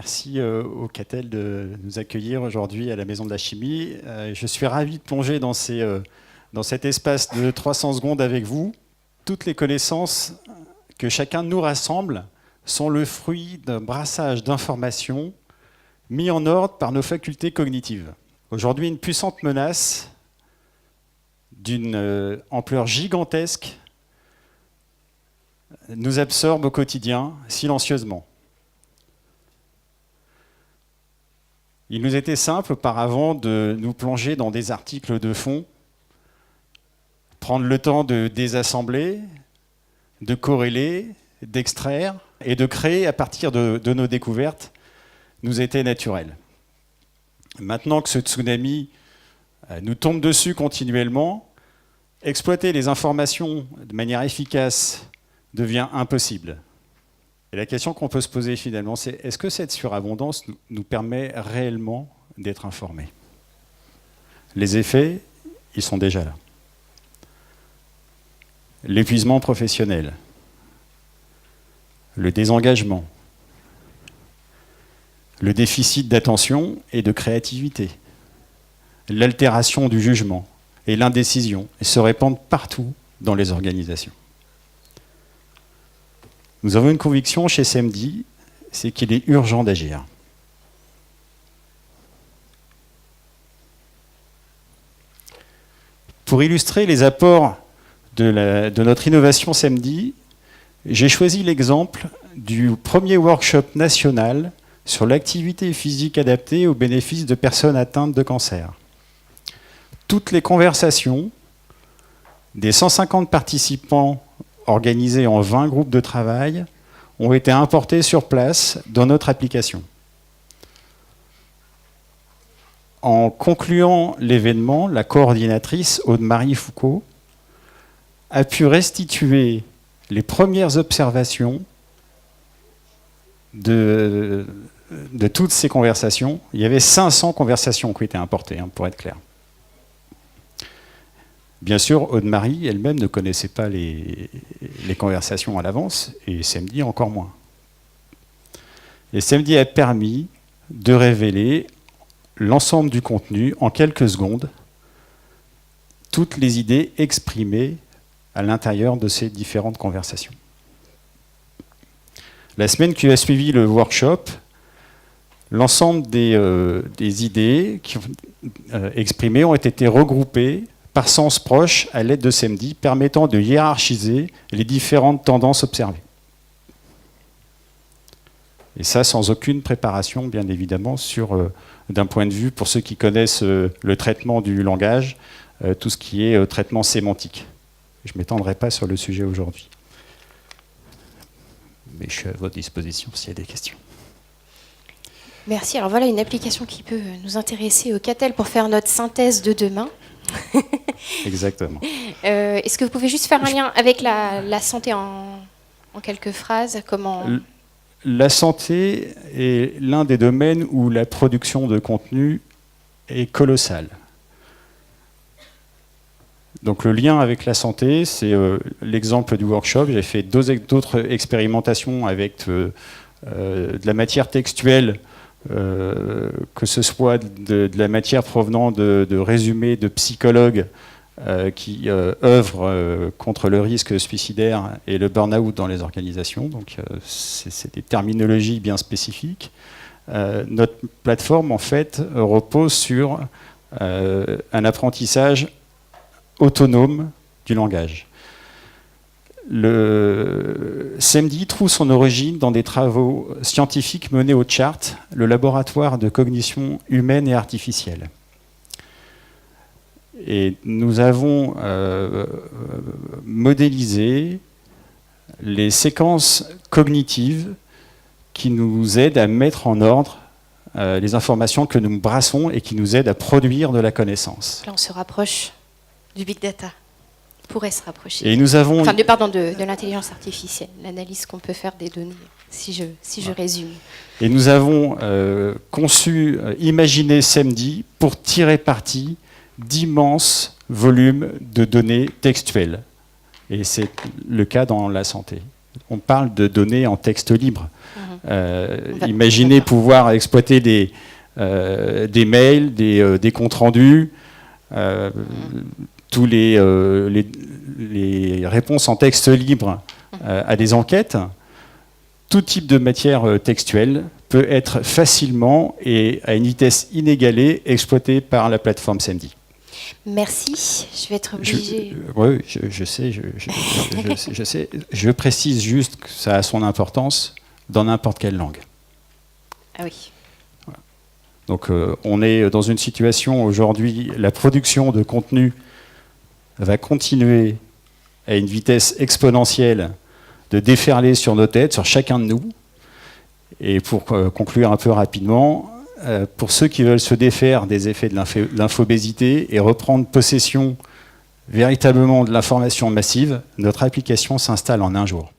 Merci au CATEL de nous accueillir aujourd'hui à la Maison de la Chimie. Je suis ravi de plonger dans cet espace de 300 secondes avec vous. Toutes les connaissances que chacun de nous rassemble sont le fruit d'un brassage d'informations mis en ordre par nos facultés cognitives. Aujourd'hui, une puissante menace d'une ampleur gigantesque nous absorbe au quotidien, silencieusement. Il nous était simple auparavant de nous plonger dans des articles de fond, prendre le temps de désassembler, de corréler, d'extraire et de créer à partir de nos découvertes nous était naturel. Maintenant que ce tsunami nous tombe dessus continuellement, exploiter les informations de manière efficace devient impossible. Et la question qu'on peut se poser finalement, c'est est-ce que cette surabondance nous permet réellement d'être informés? Les effets, ils sont déjà là. L'épuisement professionnel, le désengagement, le déficit d'attention et de créativité, l'altération du jugement et l'indécision se répandent partout dans les organisations. Nous avons une conviction chez SEMDI, c'est qu'il est urgent d'agir. Pour illustrer les apports de notre innovation SEMDI, j'ai choisi l'exemple du premier workshop national sur l'activité physique adaptée au bénéfice de personnes atteintes de cancer. Toutes les conversations des 150 participants organisés en 20 groupes de travail ont été importés sur place dans notre application. En concluant l'événement, la coordinatrice Aude-Marie Foucault a pu restituer les premières observations de toutes ces conversations. Il y avait 500 conversations qui ont été importées, pour être clair. Bien sûr, Aude-Marie elle-même ne connaissait pas les conversations à l'avance, et SEMDI encore moins. Et SEMDI a permis de révéler l'ensemble du contenu en quelques secondes, toutes les idées exprimées à l'intérieur de ces différentes conversations. La semaine qui a suivi le workshop, l'ensemble des idées qui ont exprimées ont été regroupées par sens proche à l'aide de SEMDI, permettant de hiérarchiser les différentes tendances observées. Et ça, sans aucune préparation, bien évidemment, d'un point de vue, pour ceux qui connaissent le traitement du langage, tout ce qui est traitement sémantique. Je ne m'étendrai pas sur le sujet aujourd'hui. Mais je suis à votre disposition s'il y a des questions. Merci. Alors voilà une application qui peut nous intéresser au CATEL pour faire notre synthèse de demain. Exactement. Est-ce que vous pouvez juste faire un lien avec la santé en quelques phrases? Comment... La santé est l'un des domaines où la production de contenu est colossale. Donc le lien avec la santé, c'est l'exemple du workshop. J'ai fait d'autres expérimentations avec de la matière textuelle, que ce soit de la matière provenant de résumés de psychologues qui œuvrent contre le risque suicidaire et le burn-out dans les organisations. Donc c'est des terminologies bien spécifiques. Notre plateforme, en fait, repose sur un apprentissage autonome du langage. Le SEMDI trouve son origine dans des travaux scientifiques menés au CHART, le laboratoire de cognition humaine et artificielle. Et nous avons modélisé les séquences cognitives qui nous aident à mettre en ordre les informations que nous brassons et qui nous aident à produire de la connaissance. Là, on se rapproche du big data. On pourrait se rapprocher. Et nous avons... de l'intelligence artificielle, l'analyse qu'on peut faire des données, si je résume. Et nous avons imaginé SEMDI pour tirer parti d'immenses volumes de données textuelles. Et c'est le cas dans la santé. On parle de données en texte libre. Imaginez pouvoir exploiter des mails, des comptes rendus, tous les réponses en texte libre à des enquêtes. Tout type de matière textuelle peut être facilement et à une vitesse inégalée exploité par la plateforme SAMD. Merci, je vais être obligée. Oui, je sais, je sais. Je précise juste que ça a son importance dans n'importe quelle langue. Ah oui. Voilà. Donc on est dans une situation aujourd'hui, la production de contenu va continuer à une vitesse exponentielle de déferler sur nos têtes, sur chacun de nous. Et pour conclure un peu rapidement, pour ceux qui veulent se défaire des effets de l'infobésité et reprendre possession véritablement de l'information massive, notre application s'installe en un jour.